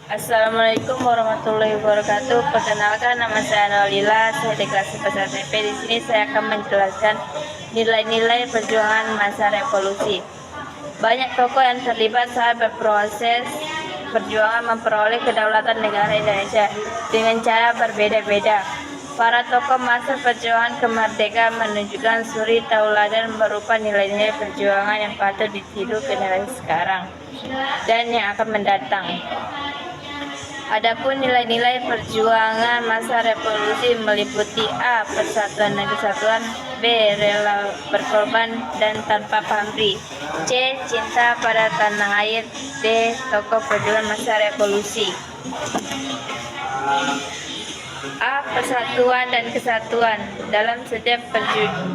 Assalamualaikum warahmatullahi wabarakatuh. Perkenalkan, nama saya Nolila. Saya di kelas 11 SMP. Di sini saya akan menjelaskan nilai-nilai perjuangan masa revolusi. Banyak tokoh yang terlibat saat berproses perjuangan memperoleh kedaulatan negara Indonesia dengan cara berbeda-beda. Para tokoh masa perjuangan kemerdekaan menunjukkan suri tauladan berupa nilai-nilai perjuangan yang patut ditiru generasi sekarang dan yang akan mendatang. Adapun nilai-nilai perjuangan masa revolusi meliputi A. Persatuan dan kesatuan, B. Rela berkorban dan tanpa pamrih, C. Cinta pada tanah air, D. Tokoh perjuangan masa revolusi. A. Persatuan dan kesatuan. Dalam setiap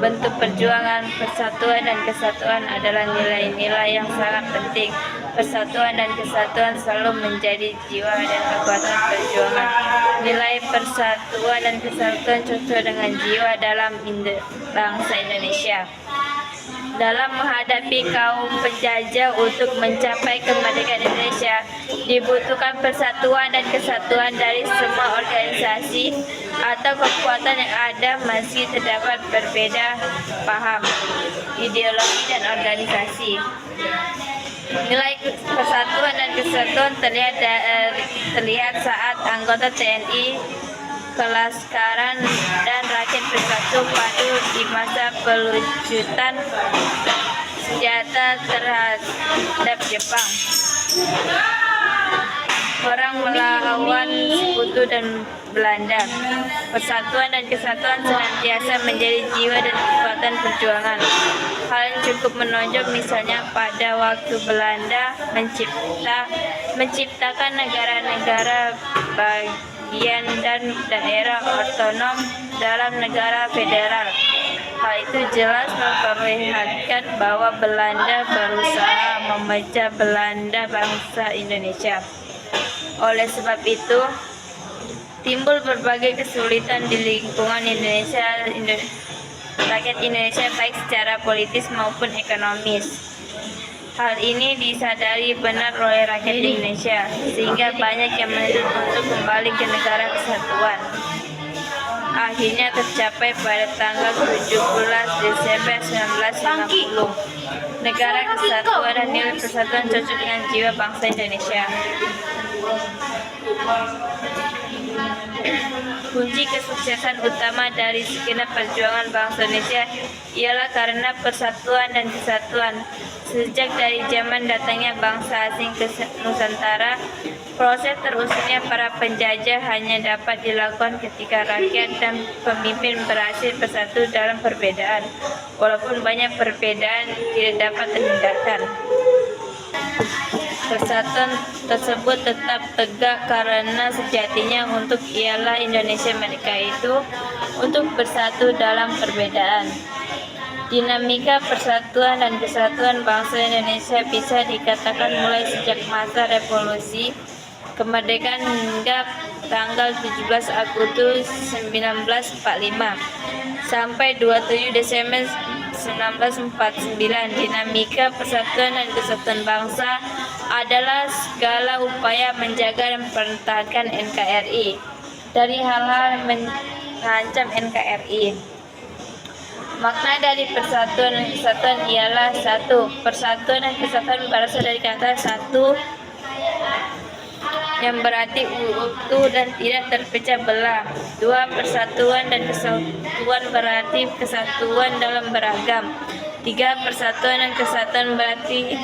bentuk perjuangan, persatuan dan kesatuan adalah nilai-nilai yang sangat penting. Persatuan dan kesatuan selalu menjadi jiwa dan kekuatan perjuangan. Nilai persatuan dan kesatuan cocok dengan jiwa dalam bangsa Indonesia. Dalam menghadapi kaum penjajah untuk mencapai kemerdekaan Indonesia, dibutuhkan persatuan dan kesatuan dari semua organisasi atau kekuatan yang ada meski terdapat berbeda paham, ideologi, dan organisasi. Nilai persatuan dan kesatuan terlihat saat anggota TNI, Kalaskaran, dan rakyat bersatu padu di masa pelucutan senjata terhadap Jepang. Perang melawan Sekutu dan Belanda. Persatuan dan kesatuan senantiasa menjadi jiwa dan kekuatan perjuangan. Hal yang cukup menonjol misalnya pada waktu Belanda menciptakan negara-negara bagian dan daerah otonom dalam negara federal. Hal itu jelas memperlihatkan bahwa Belanda berusaha memecah Belanda bangsa Indonesia. Oleh sebab itu, timbul berbagai kesulitan di lingkungan rakyat Indonesia baik secara politis maupun ekonomis. Hal ini disadari benar oleh rakyat Indonesia, sehingga banyak yang menuntut untuk kembali ke negara kesatuan. Akhirnya tercapai pada tanggal 17 Desember 1950. Negara kesatuan dan nilai persatuan cocok dengan jiwa bangsa Indonesia. Kunci kesuksesan utama dari segenap perjuangan bangsa Indonesia ialah karena persatuan dan kesatuan. Sejak dari zaman datangnya bangsa asing ke Nusantara, proses terusirnya para penjajah hanya dapat dilakukan ketika rakyat dan pemimpin berhasil bersatu dalam perbedaan. Walaupun banyak perbedaan tidak dapat terhindarkan, persatuan tersebut tetap tegak karena sejatinya untuk ialah Indonesia mereka itu untuk bersatu dalam perbedaan. Dinamika persatuan dan kesatuan bangsa Indonesia bisa dikatakan mulai sejak masa revolusi kemerdekaan hingga tanggal 17 Agustus 1945 sampai 27 Desember 1949. Dinamika persatuan dan kesatuan bangsa adalah segala upaya menjaga dan mempertahankan NKRI dari hal-hal yang mengancam NKRI. Makna dari persatuan dan kesatuan ialah: 1. Persatuan dan kesatuan berasal dari kata satu yang berarti utuh dan tidak terpecah belah. 2. Persatuan dan kesatuan berarti kesatuan dalam beragam. 3. Persatuan dan kesatuan berarti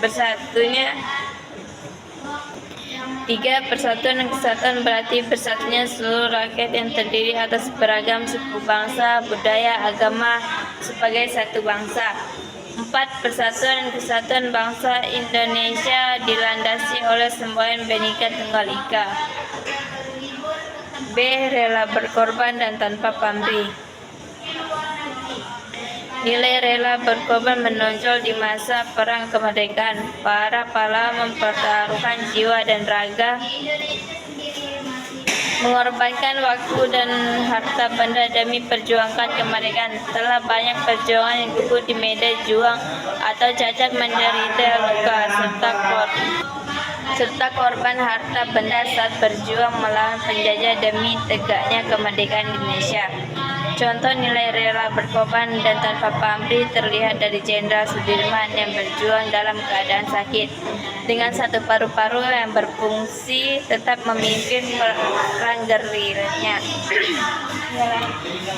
bersatunya. 3. Persatuan dan kesatuan berarti bersatunya seluruh rakyat yang terdiri atas beragam suku bangsa, budaya, agama sebagai satu bangsa. 4. Persatuan dan kesatuan bangsa Indonesia dilandasi oleh semboyan Bhinneka Tunggal Ika. B. Rela berkorban dan tanpa pamrih. Nilai rela berkorban menonjol di masa perang kemerdekaan. Para pahlawan mempertaruhkan jiwa dan raga, mengorbankan waktu dan harta benda demi perjuangkan kemerdekaan. Telah banyak perjuangan yang gugur di medan juang atau cacat, menderita luka serta serta korban harta benda saat berjuang melawan penjajah demi tegaknya kemerdekaan Indonesia. Contoh nilai rela berkorban dan tanpa pamrih terlihat dari Jenderal Sudirman yang berjuang dalam keadaan sakit dengan satu paru-paru yang berfungsi tetap memimpin perang gerilanya.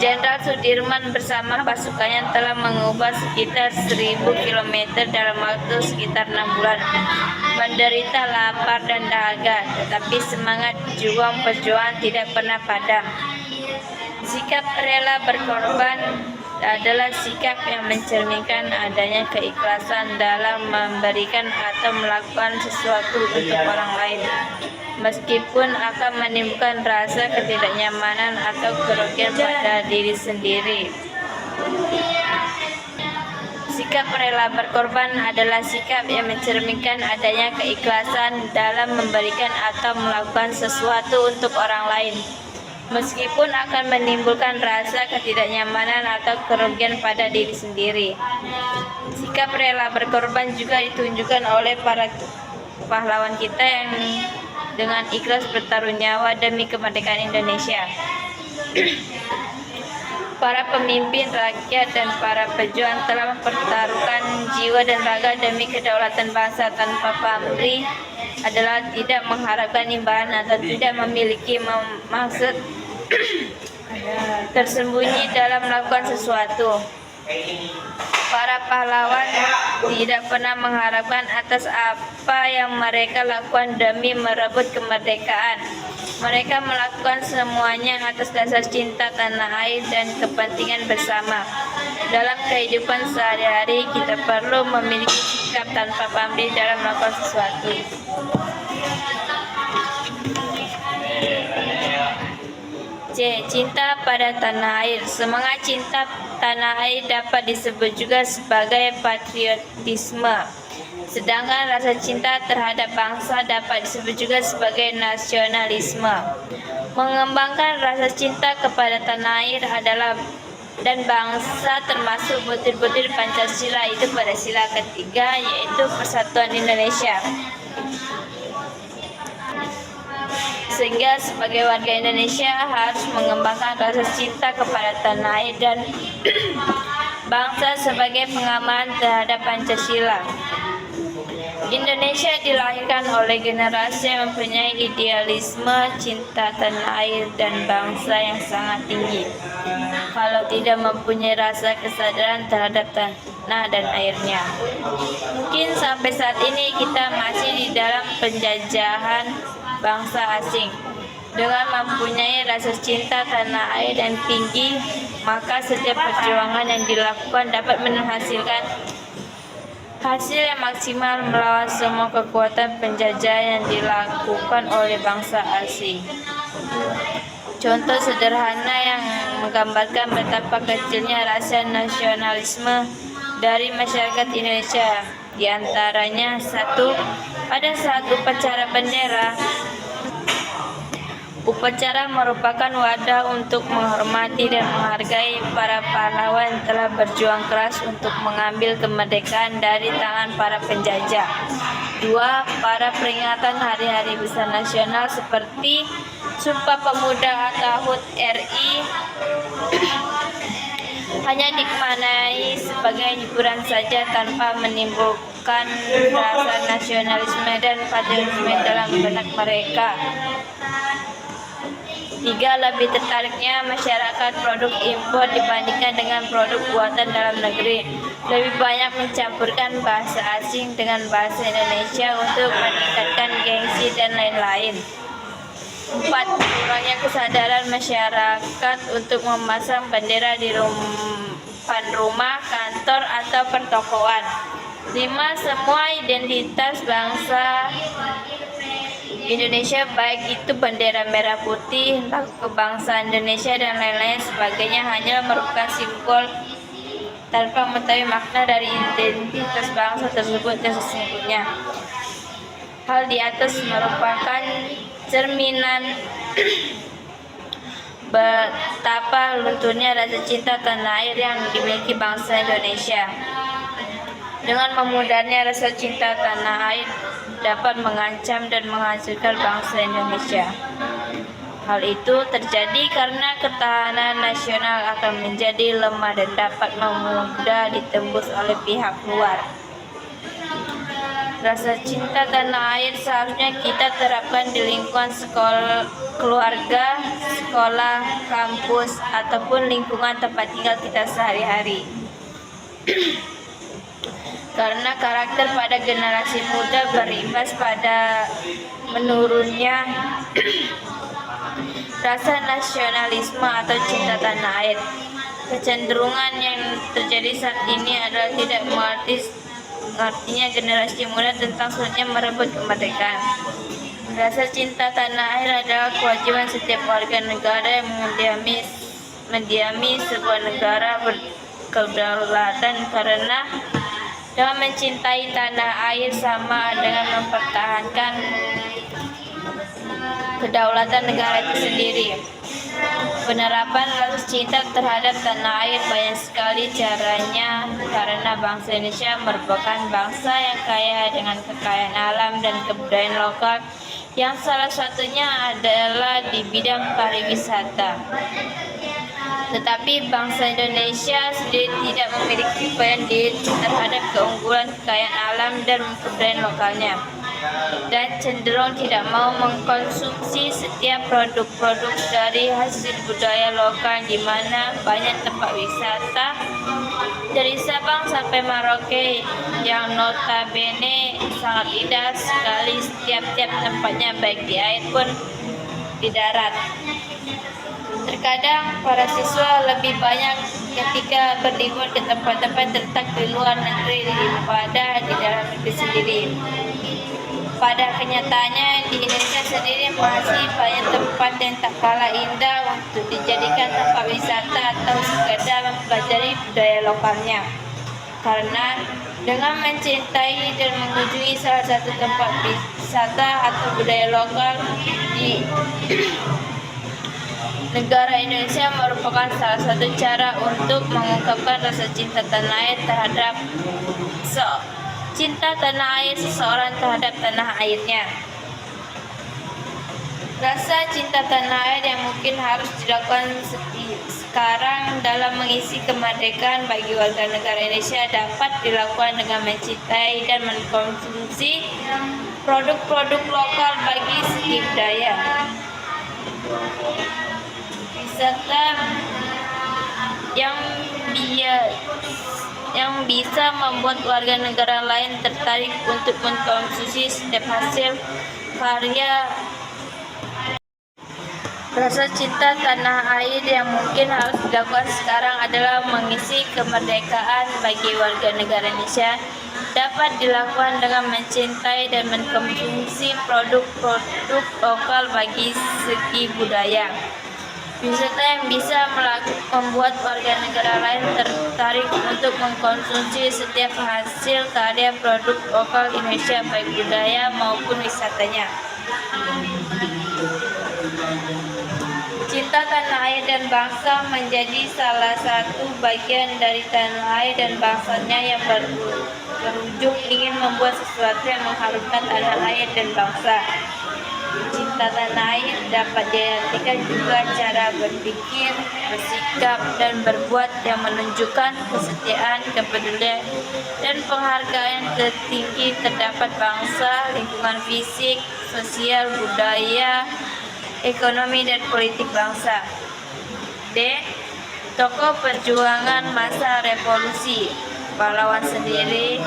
Jenderal Sudirman bersama pasukannya telah mengubah sekitar 1000 km dalam waktu sekitar 6 bulan. Menderita lapar dan dahaga, tetapi semangat juang perjuangan tidak pernah padam. Sikap rela berkorban adalah sikap yang mencerminkan adanya keikhlasan dalam memberikan atau melakukan sesuatu untuk orang lain, meskipun akan menimbulkan rasa ketidaknyamanan atau kerugian pada diri sendiri. Sikap rela berkorban adalah sikap yang mencerminkan adanya keikhlasan dalam memberikan atau melakukan sesuatu untuk orang lain, meskipun akan menimbulkan rasa ketidaknyamanan atau kerugian pada diri sendiri. Sikap rela berkorban juga ditunjukkan oleh para pahlawan kita yang dengan ikhlas bertaruh nyawa demi kemerdekaan Indonesia. Para pemimpin rakyat dan para pejuang telah mempertaruhkan jiwa dan raga demi kedaulatan bangsa tanpa pamrih adalah tidak mengharapkan imbalan atau tidak memiliki maksud tersembunyi dalam melakukan sesuatu. Para pahlawan tidak pernah mengharapkan atas apa yang mereka lakukan demi merebut kemerdekaan. Mereka melakukan semuanya atas dasar cinta tanah air dan kepentingan bersama. Dalam kehidupan sehari-hari, kita perlu memiliki sikap tanpa pamrih dalam melakukan sesuatu. C. Cinta pada tanah air. Semangat cinta tanah air dapat disebut juga sebagai patriotisme. Sedangkan rasa cinta terhadap bangsa dapat disebut juga sebagai nasionalisme. Mengembangkan rasa cinta kepada tanah air adalah dan bangsa termasuk butir-butir Pancasila itu pada sila ketiga, yaitu Persatuan Indonesia. Sehingga sebagai warga Indonesia harus mengembangkan rasa cinta kepada tanah air dan bangsa sebagai pengaman terhadap Pancasila. Indonesia dilahirkan oleh generasi yang mempunyai idealisme cinta tanah air dan bangsa yang sangat tinggi. Kalau tidak mempunyai rasa kesadaran terhadap tanah dan airnya, mungkin sampai saat ini kita masih di dalam penjajahan bangsa asing. Dengan mempunyai rasa cinta tanah air dan tinggi, maka setiap perjuangan yang dilakukan dapat menghasilkan hasil yang maksimal melawan semua kekuatan penjajah yang dilakukan oleh bangsa asing. Contoh sederhana yang menggambarkan betapa kecilnya rasa nasionalisme dari masyarakat Indonesia, di antaranya satu, pada saat upacara bendera. Upacara merupakan wadah untuk menghormati dan menghargai para pahlawan yang telah berjuang keras untuk mengambil kemerdekaan dari tangan para penjajah. Dua, pada peringatan hari-hari besar nasional seperti Sumpah Pemuda atau HUT RI hanya dimaknai sebagai hiburan saja tanpa menimbulkan rasa nasionalisme dan patriotisme dalam benak mereka. Tiga, lebih tertariknya masyarakat produk impor dibandingkan dengan produk buatan dalam negeri. Lebih banyak mencampurkan bahasa asing dengan bahasa Indonesia untuk meningkatkan gengsi dan lain-lain. Empat, kurangnya kesadaran masyarakat untuk memasang bendera di depan rumah, kantor, atau pertokoan. Lima, semua identitas bangsa Indonesia, baik itu bendera merah putih, kebangsaan Indonesia dan lain-lain sebagainya, hanya merupakan simbol tanpa mengetahui makna dari identitas bangsa tersebut yang sesungguhnya. Hal di atas merupakan cerminan betapa lunturnya rasa cinta tanah air yang dimiliki bangsa Indonesia. Dengan memudarnya rasa cinta tanah air dapat mengancam dan menghancurkan bangsa Indonesia. Hal itu terjadi karena ketahanan nasional akan menjadi lemah dan dapat mudah ditembus oleh pihak luar. Rasa cinta tanah air seharusnya kita terapkan di lingkungan sekolah, keluarga, sekolah, kampus, ataupun lingkungan tempat tinggal kita sehari-hari. Karena karakter pada generasi muda berimbas pada menurunnya rasa nasionalisme atau cinta tanah air. Kecenderungan yang terjadi saat ini adalah tidak artinya generasi muda tentang sulitnya merebut kemerdekaan. Rasa cinta tanah air adalah kewajiban setiap warga negara yang mendiami sebuah negara berkedaulatan, karena dengan mencintai tanah air sama dengan mempertahankan kedaulatan negara itu sendiri. Penerapan rasa cinta terhadap tanah air banyak sekali caranya, karena bangsa Indonesia merupakan bangsa yang kaya dengan kekayaan alam dan kebudayaan lokal, yang salah satunya adalah di bidang pariwisata. Tetapi bangsa Indonesia sendiri tidak memiliki kepercayaan diri terhadap keunggulan kekayaan alam dan kebudayaan lokalnya, dan cenderung tidak mau mengkonsumsi setiap produk-produk dari hasil budaya lokal, di mana banyak tempat wisata dari Sabang sampai Merauke yang notabene sangat indah sekali setiap tempatnya, baik di air pun di darat. Terkadang para siswa lebih banyak ketika berlibur ke tempat-tempat terletak di luar negeri daripada di dalam negeri sendiri. Pada kenyataannya, di Indonesia sendiri masih banyak tempat yang tak kalah indah untuk dijadikan tempat wisata atau sekedar mempelajari budaya lokalnya. Karena dengan mencintai dan mengunjungi salah satu tempat wisata atau budaya lokal di negara Indonesia merupakan salah satu cara untuk mengungkapkan rasa cinta tanah air terhadap seseorang terhadap tanah airnya. Rasa cinta tanah air yang mungkin harus dilakukan sekarang dalam mengisi kemerdekaan bagi warga negara Indonesia dapat dilakukan dengan mencintai dan mengkonsumsi produk-produk lokal bagi segi budaya. Wisata yang bisa membuat warga negara lain tertarik untuk mengkonsumsi setiap hasil karya. Rasa cinta tanah air yang mungkin harus dilakukan sekarang adalah mengisi kemerdekaan bagi warga negara Indonesia dapat dilakukan dengan mencintai dan mengkonsumsi produk-produk lokal bagi segi budaya. Wisata yang bisa membuat warga negara lain tertarik untuk mengkonsumsi setiap hasil karya produk lokal Indonesia, baik budaya maupun wisatanya. Cinta tanah air dan bangsa menjadi salah satu bagian dari tanah air dan bangsanya yang berujung ingin membuat sesuatu yang mengharumkan tanah air dan bangsa. Cinta tanah air dapat diartikan juga cara berpikir, bersikap, dan berbuat yang menunjukkan kesetiaan, kepedulian, dan penghargaan tertinggi terhadap bangsa, lingkungan fisik, sosial, budaya, ekonomi, dan politik bangsa. D. Tokoh perjuangan masa revolusi. Pahlawan sendiri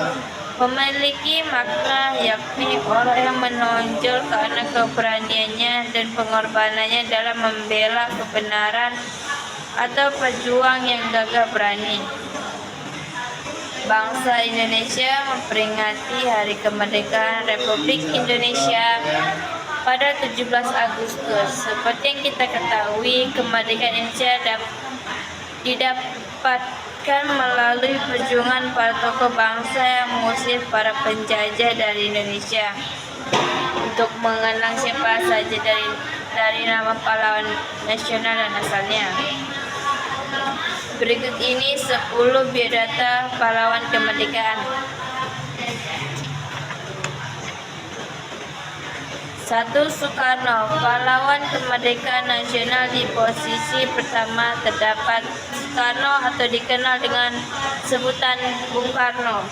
memiliki makna, yakni orang yang menonjol karena keberaniannya dan pengorbanannya dalam membela kebenaran atau pejuang yang gagah berani. Bangsa Indonesia memperingati Hari Kemerdekaan Republik Indonesia pada 17 Agustus. Seperti yang kita ketahui, kemerdekaan Indonesia didapatkan melalui perjuangan para tokoh bangsa yang mengusir para penjajah dari Indonesia. Untuk mengenang siapa saja dari nama pahlawan nasional dan asalnya, berikut ini 10 biodata pahlawan kemerdekaan. 1. Soekarno, pahlawan kemerdekaan nasional. Di posisi pertama terdapat Soekarno atau dikenal dengan sebutan Bung Karno.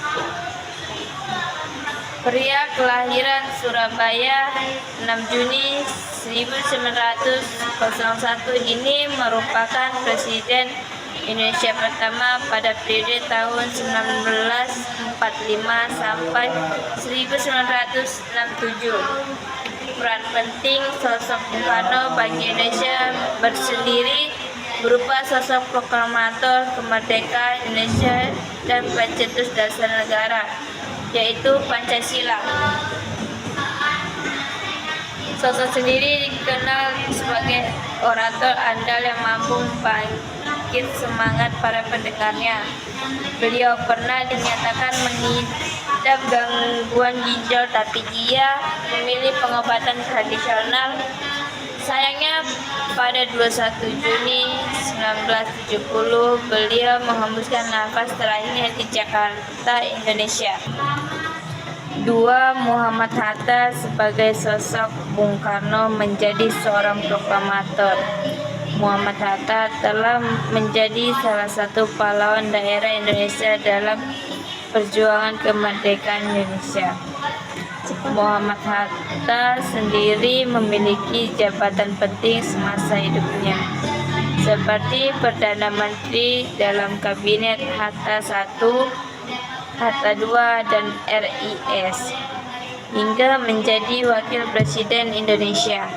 Pria kelahiran Surabaya 6 Juni 1901 ini merupakan Presiden Indonesia pertama pada periode tahun 1945 sampai 1967. Peran penting sosok Bung Karno bagi Indonesia bersendiri berupa sosok proklamator kemerdekaan Indonesia dan pencetus dasar negara, yaitu Pancasila. Sosok sendiri dikenal sebagai orator andal yang mampu membangkit semangat para pendengarnya. Beliau pernah dinyatakan mengidap gangguan ginjal, tapi dia memilih pengobatan tradisional. Sayangnya pada 21 Juni 1970 beliau menghembuskan nafas terakhirnya di Jakarta, Indonesia. 2. Muhammad Hatta. Sebagai sosok Bung Karno menjadi seorang proklamator. Muhammad Hatta telah menjadi salah satu pahlawan daerah Indonesia dalam perjuangan kemerdekaan Indonesia. Muhammad Hatta sendiri memiliki jabatan penting semasa hidupnya, seperti Perdana Menteri dalam Kabinet Hatta I, Hatta II, dan RIS, hingga menjadi Wakil Presiden Indonesia.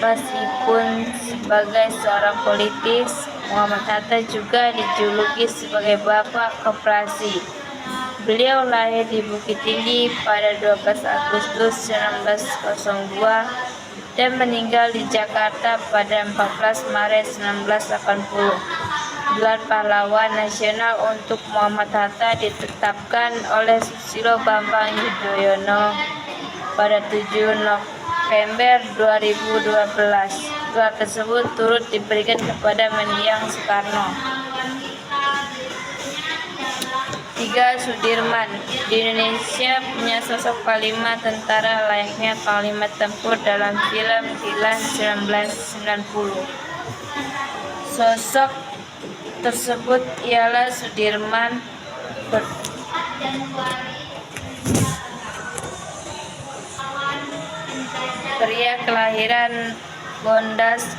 Meskipun sebagai seorang politis, Muhammad Hatta juga dijuluki sebagai Bapak Koperasi. Beliau lahir di Bukit Tinggi pada 12 Agustus 1902 dan meninggal di Jakarta pada 14 Maret 1980. Gelar pahlawan nasional untuk Muhammad Hatta ditetapkan oleh Susilo Bambang Yudhoyono pada 7 November 2012. Gelar tersebut turut diberikan kepada mendiang Soekarno. 3. Sudirman. Di Indonesia punya sosok panglima tentara layaknya panglima tempur dalam film Dilan 1990. Sosok tersebut ialah Sudirman, pria kelahiran Bondas,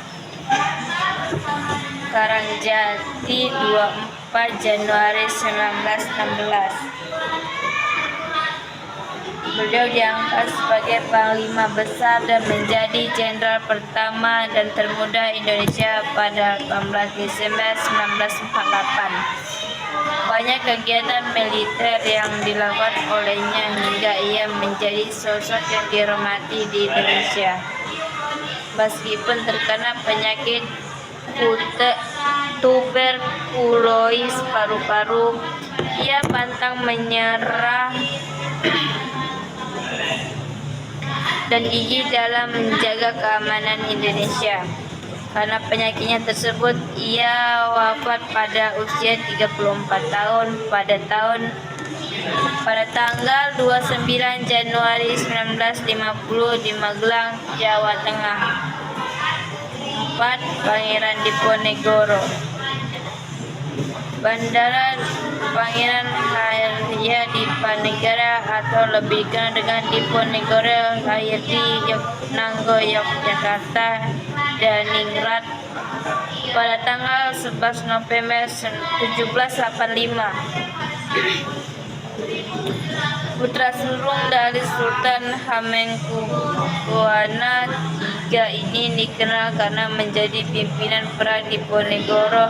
Karangjati 24 Januari 1916. Beliau diangkat sebagai Panglima Besar dan menjadi Jenderal pertama dan termuda Indonesia pada 18 Desember 1948. Banyak kegiatan militer yang dilakukan olehnya hingga ia menjadi sosok yang dihormati di Indonesia. Meskipun terkena penyakit tuberkulosis paru-paru, ia pantang menyerah dan gigih dalam menjaga keamanan Indonesia. Karena penyakitnya tersebut, ia wafat pada usia 34 tahun pada tanggal 29 Januari 1950 di Magelang, Jawa Tengah. 4. Pangeran Diponegoro. Bandara Pangeran Haryadipanegara atau lebih dikenal dengan Diponegoro lahir di Nanggo, Yogyakarta, Daningrat pada tanggal 11 November 1785. Putra sulung dari Sultan Hamengkubuwana III ini dikenal karena menjadi pimpinan perang Diponegoro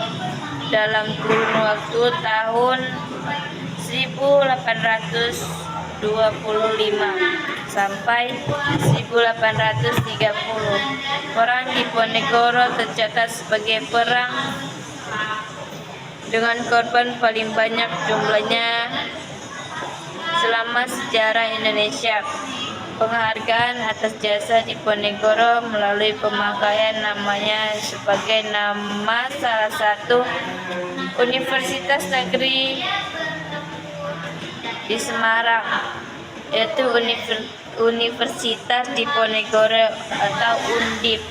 dalam kurun waktu tahun 1825 sampai 1830. Perang Diponegoro tercatat sebagai perang dengan korban paling banyak jumlahnya selama sejarah Indonesia. Penghargaan atas jasa Diponegoro melalui pemakaian namanya sebagai nama salah satu universitas negeri di Semarang. yaitu Universitas Diponegoro atau Undip.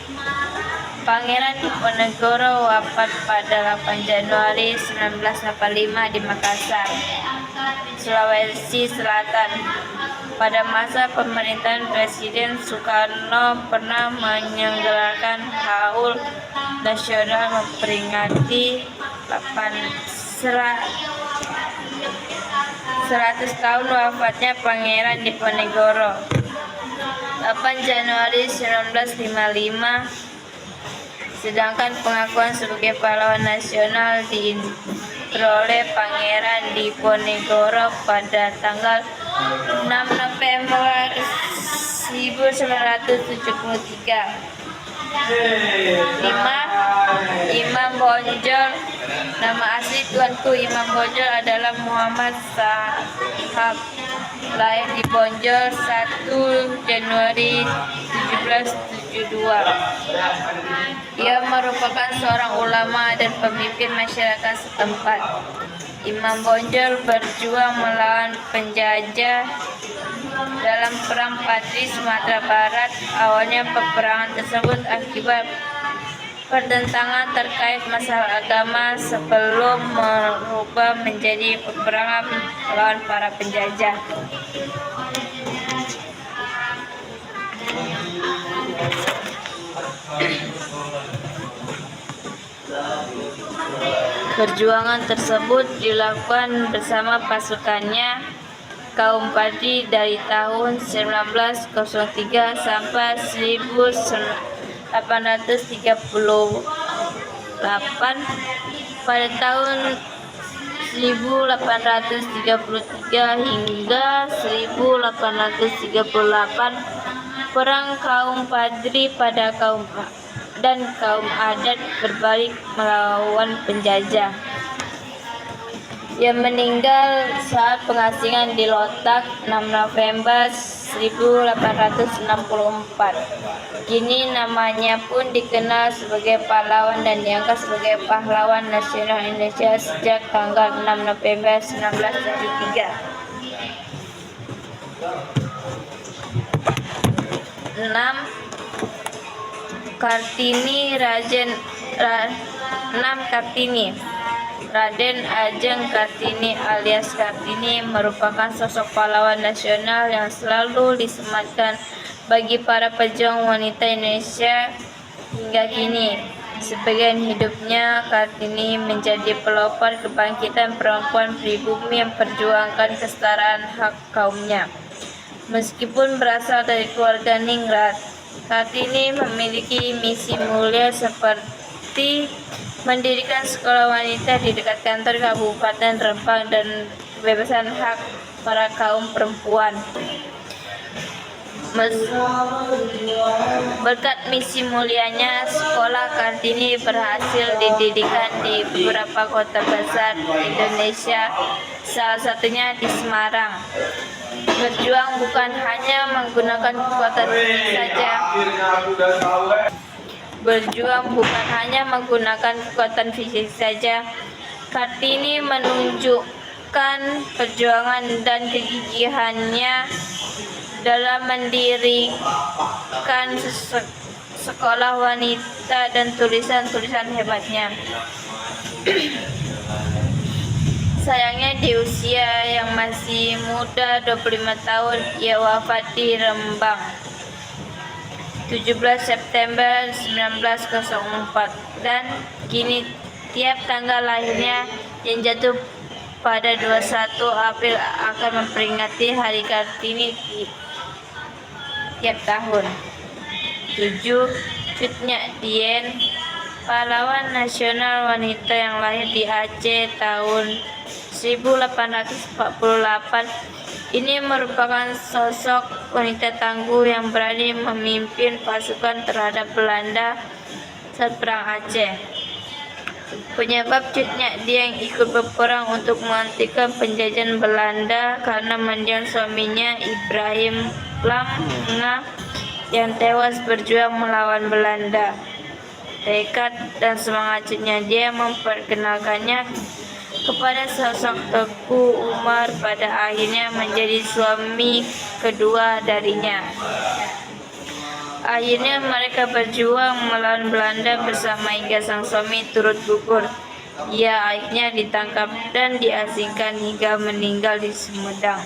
Pangeran Diponegoro wafat pada 8 Januari 1985 di Makassar, Sulawesi Selatan. Pada masa pemerintahan Presiden Soekarno pernah menyelenggarakan haul nasional memperingati 100 tahun wafatnya Pangeran Diponegoro. 8 Januari 1955, sedangkan pengakuan sebagai pahlawan nasional diperoleh Pangeran Diponegoro pada tanggal 6 November 1973. 5. Imam Bonjol. Nama asli Tuanku Imam Bonjol adalah Muhammad Sahab. Lahir di Bonjol 1 Januari 1772. Ia merupakan seorang ulama dan pemimpin masyarakat setempat. Imam Bonjol berjuang melawan penjajah dalam Perang Padri Sumatera Barat. Awalnya peperangan tersebut akibat pertentangan terkait masalah agama sebelum merubah menjadi peperangan melawan para penjajah. Perjuangan tersebut dilakukan bersama pasukannya kaum Padri dari tahun 1903 sampai 1838. Pada tahun 1833 hingga 1838, perang kaum Padri pada kaum adat berbalik melawan penjajah. Ia meninggal saat pengasingan di Lotak 6 November 1864. Kini namanya pun dikenal sebagai pahlawan dan diangkat sebagai pahlawan nasional Indonesia sejak tanggal 6 November 1973. 6. Kartini Raden Ajeng Kartini alias Kartini merupakan sosok pahlawan nasional yang selalu disematkan bagi para pejuang wanita Indonesia hingga kini. Sebagian hidupnya, Kartini menjadi pelopor kebangkitan perempuan pribumi yang memperjuangkan kesetaraan hak kaumnya. Meskipun berasal dari keluarga ningrat, Kartini memiliki misi mulia seperti mendirikan sekolah wanita di dekat kantor Kabupaten Rembang dan kebebasan hak para kaum perempuan. Berkat misi mulianya, sekolah Kartini berhasil didirikan di beberapa kota besar Indonesia, salah satunya di Semarang. Berjuang bukan hanya menggunakan kekuatan fisik saja. Kartini menunjukkan perjuangan dan kegigihannya dalam mendirikan sekolah wanita dan tulisan-tulisan hebatnya. Sayangnya di usia yang masih muda 25 tahun ia wafat di Rembang 17 September 1904 dan kini tiap tanggal lahirnya yang jatuh pada 21 April akan memperingati Hari Kartini tiap tahun. 7. Cut Nyak Dien, pahlawan nasional wanita yang lahir di Aceh tahun 1848. Ini merupakan sosok wanita tangguh yang berani memimpin pasukan terhadap Belanda saat Perang Aceh. Penyebab Cut Nyak Dien ikut berperang untuk menghentikan penjajahan Belanda karena mendiang suaminya Ibrahim Lamnga yang tewas berjuang melawan Belanda. Tekad dan semangat Cut Nyak Dien memperkenalkannya kepada sosok Teku Umar pada akhirnya menjadi suami kedua darinya. Akhirnya mereka berjuang melawan Belanda bersama hingga sang suami turut gugur. Ia akhirnya ditangkap dan diasingkan hingga meninggal di Sumedang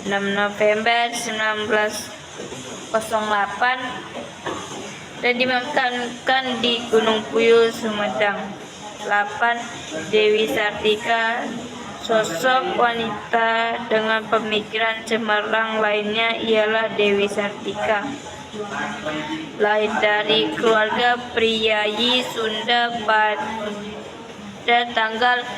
6 November 1908 dan dimakamkan di Gunung Puyuh, Sumedang. 8. Dewi Sartika, sosok wanita dengan pemikiran cemerlang lainnya ialah Dewi Sartika. Lahir dari keluarga priyayi Sunda pada tanggal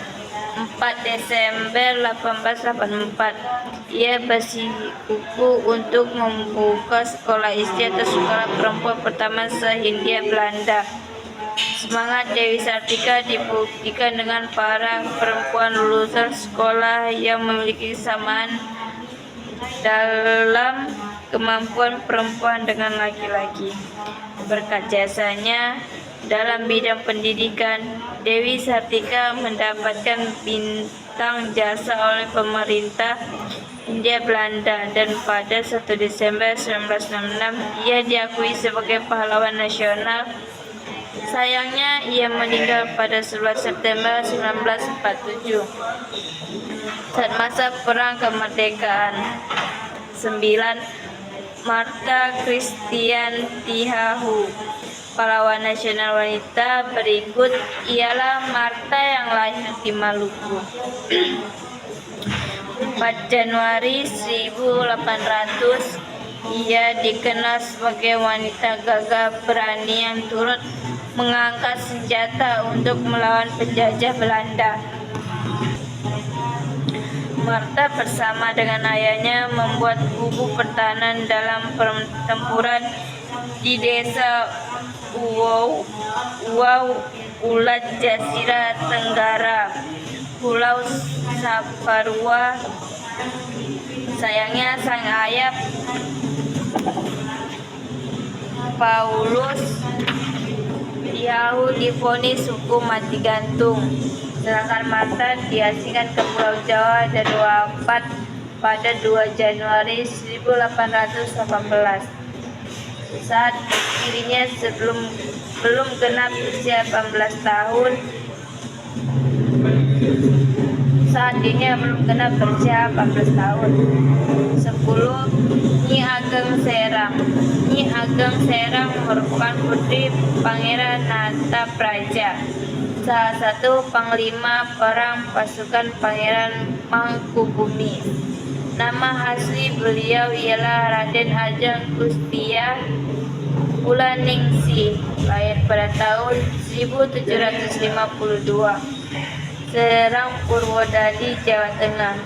4 Desember 1884. Ia bersikukuh untuk membuka sekolah istri atau sekolah perempuan pertama se-Hindia Belanda. Semangat Dewi Sartika dibuktikan dengan para perempuan lulusan sekolah yang memiliki kesamaan dalam kemampuan perempuan dengan laki-laki. Berkat jasanya dalam bidang pendidikan, Dewi Sartika mendapatkan bintang jasa oleh pemerintah Hindia Belanda dan pada 1 Desember 1966 ia diakui sebagai pahlawan nasional. Sayangnya ia meninggal pada 11 September 1947 saat masa Perang Kemerdekaan. 9. Martha Christian Tihahu, pahlawan nasional wanita berikut ialah Martha yang lahir di Maluku 4 Januari 1800. Ia dikenal sebagai wanita gagah berani yang turut mengangkat senjata untuk melawan penjajah Belanda. Martha bersama dengan ayahnya membuat gubuk pertahanan dalam pertempuran di desa Ulat Jazirah Tenggara, Pulau Saparua. Sayangnya sang ayah Paulus Tihahu divonis hukum mati gantung. Sedangkan Martha diasingkan ke Pulau Jawa dan wafat pada 2 Januari 1818 saat dirinya belum genap usia 18 tahun. Saat dirinya belum genap berusia 18 tahun. 10. Nyi Ageng Serang. Nyi Ageng Serang merupakan putri Pangeran Natapraja, salah satu panglima perang pasukan Pangeran Mangkubumi. Nama asli beliau ialah Raden Ajeng Kustia Pulaningsih, lahir pada tahun 1752, Serang Purwodadi, Jawa Tengah.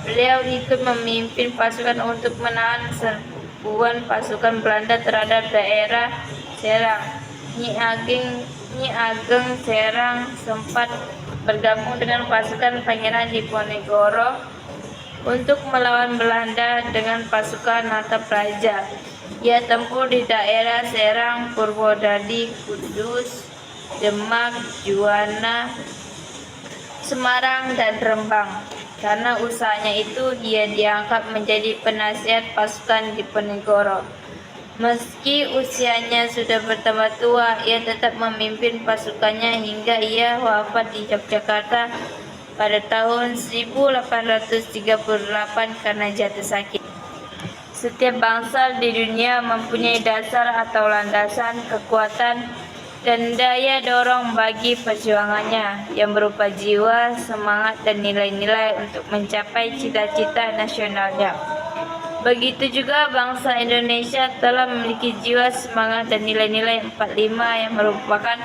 Beliau ikut memimpin pasukan untuk menahan serbuan pasukan Belanda terhadap daerah Serang. Nyi Ageng Serang sempat bergabung dengan pasukan Pangeran Diponegoro untuk melawan Belanda dengan pasukan Natapraja. Ia tempur di daerah Serang, Purwodadi, Kudus, Demak, Juwana, Semarang, dan Rembang. Karena usahanya itu, ia diangkat menjadi penasihat pasukan Diponegoro. Meski usianya sudah bertambah tua, ia tetap memimpin pasukannya hingga ia wafat di Yogyakarta pada tahun 1838 karena jatuh sakit. Setiap bangsa di dunia mempunyai dasar atau landasan kekuatan dan daya dorong bagi perjuangannya yang berupa jiwa, semangat, dan nilai-nilai untuk mencapai cita-cita nasionalnya. Begitu juga bangsa Indonesia telah memiliki jiwa, semangat, dan nilai-nilai 45 yang merupakan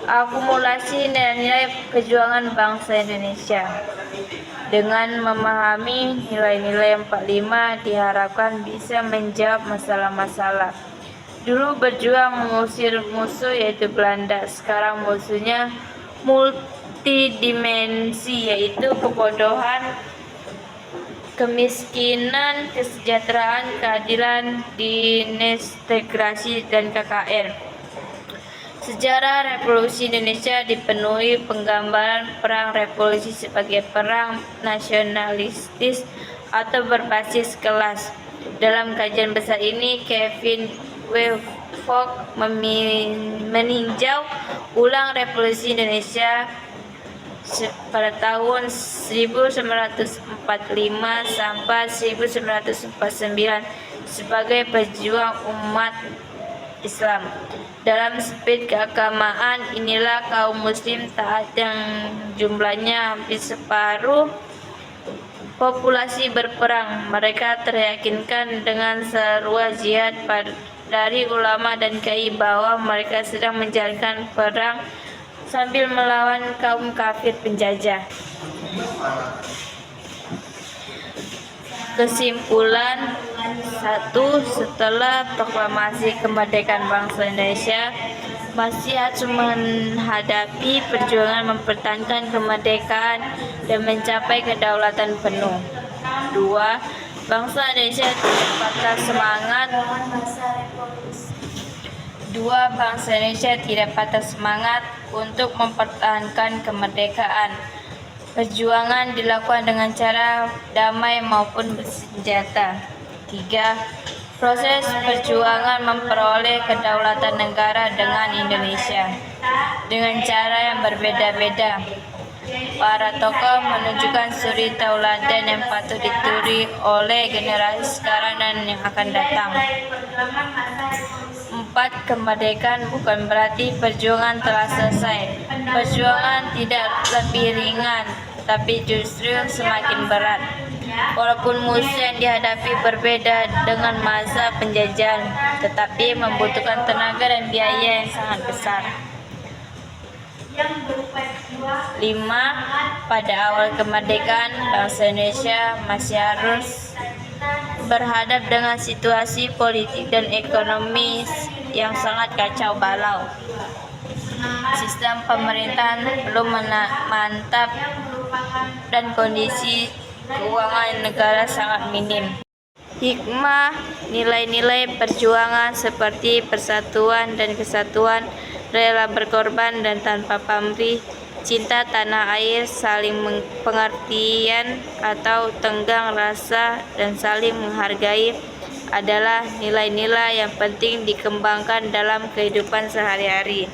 akumulasi nilai-nilai perjuangan bangsa Indonesia. Dengan memahami nilai-nilai 45 diharapkan bisa menjawab masalah-masalah. Dulu berjuang mengusir musuh yaitu Belanda, sekarang musuhnya multidimensi yaitu kebodohan, kemiskinan, kesejahteraan, keadilan, disintegrasi, dan KKN. Sejarah Revolusi Indonesia dipenuhi penggambaran perang revolusi sebagai perang nasionalistis atau berbasis kelas. Dalam kajian besar ini, Kevin W. Fogg meninjau ulang Revolusi Indonesia pada tahun 1945 sampai 1949 sebagai pejuang umat Islam. Dalam spirit keagamaan inilah kaum muslim taat yang jumlahnya hampir separuh populasi berperang. Mereka teryakinkan dengan seruan jihad dari ulama dan kiai bahwa mereka sedang menjalankan perang sambil melawan kaum kafir penjajah. Kesimpulan 1. Setelah proklamasi kemerdekaan bangsa Indonesia masih harus menghadapi perjuangan mempertahankan kemerdekaan dan mencapai kedaulatan penuh. 2. Bangsa Indonesia tidak patah semangat. Bangsa Indonesia tidak patah semangat untuk mempertahankan kemerdekaan. Perjuangan dilakukan dengan cara damai maupun bersenjata. 3. Proses perjuangan memperoleh kedaulatan negara dengan Indonesia dengan cara yang berbeda-beda. Para tokoh menunjukkan suri tauladan yang patut ditiru oleh generasi sekarang dan yang akan datang. 4. Kemerdekaan bukan berarti perjuangan telah selesai. Perjuangan tidak lebih ringan, tapi justru semakin berat. Walaupun musuh yang dihadapi berbeda dengan masa penjajahan, tetapi membutuhkan tenaga dan biaya yang sangat besar. 5. Pada awal kemerdekaan, bangsa Indonesia masih harus berhadap dengan situasi politik dan ekonomi yang sangat kacau balau. Sistem pemerintahan belum mantap dan kondisi keuangan negara sangat minim. Hikmah nilai-nilai perjuangan seperti persatuan dan kesatuan, rela berkorban dan tanpa pamrih, cinta tanah air, saling pengertian atau tenggang rasa, dan saling menghargai adalah nilai-nilai yang penting dikembangkan dalam kehidupan sehari-hari.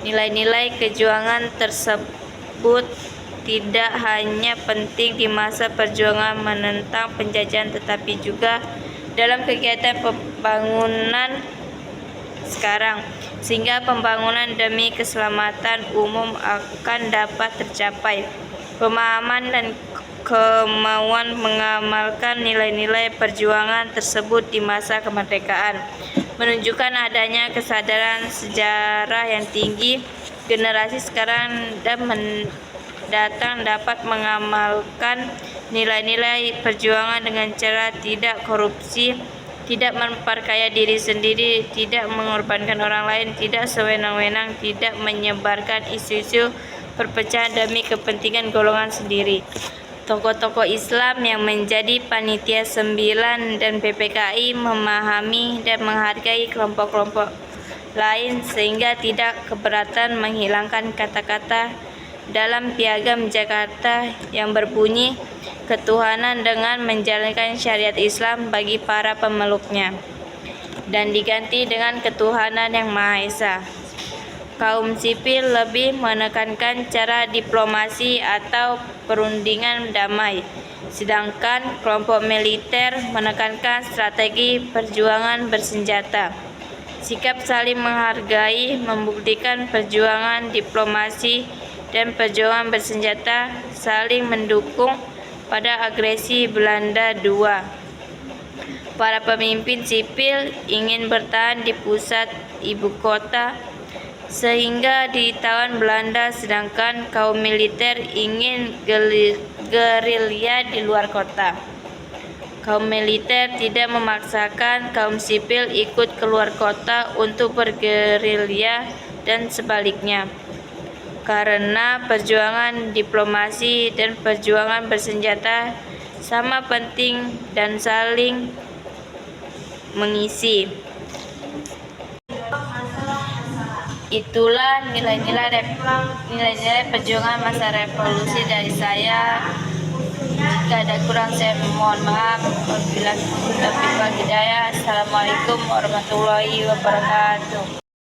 Nilai-nilai kejuangan tersebut tidak hanya penting di masa perjuangan menentang penjajahan, tetapi juga dalam kegiatan pembangunan sekarang, sehingga pembangunan demi keselamatan umum akan dapat tercapai. Pemahaman dan kemauan mengamalkan nilai-nilai perjuangan tersebut di masa kemerdekaan menunjukkan adanya kesadaran sejarah yang tinggi. Generasi sekarang dan mendatang dapat mengamalkan nilai-nilai perjuangan dengan cara tidak korupsi, tidak memperkaya diri sendiri, tidak mengorbankan orang lain, tidak sewenang-wenang, tidak menyebarkan isu-isu perpecahan demi kepentingan golongan sendiri. Tokoh-tokoh Islam yang menjadi panitia 9 dan PPKI memahami dan menghargai kelompok-kelompok lain sehingga tidak keberatan menghilangkan kata-kata dalam Piagam Jakarta yang berbunyi ketuhanan dengan menjalankan syariat Islam bagi para pemeluknya dan diganti dengan ketuhanan yang Maha Esa. Kaum sipil lebih menekankan cara diplomasi atau perundingan damai, sedangkan kelompok militer menekankan strategi perjuangan bersenjata. Sikap saling menghargai membuktikan perjuangan diplomasi dan perjuangan bersenjata saling mendukung pada agresi Belanda II. Para pemimpin sipil ingin bertahan di pusat ibu kota sehingga ditawan Belanda, sedangkan kaum militer ingin gerilya di luar kota. Kaum militer tidak memaksakan kaum sipil ikut keluar kota untuk bergerilya dan sebaliknya, karena perjuangan diplomasi dan perjuangan bersenjata sama penting dan saling mengisi. Itulah nilai-nilai perjuangan masa revolusi dari saya. Jika ada kurang saya mohon maaf. Wabillahi taufiq wal hidayah. Assalamualaikum warahmatullahi wabarakatuh.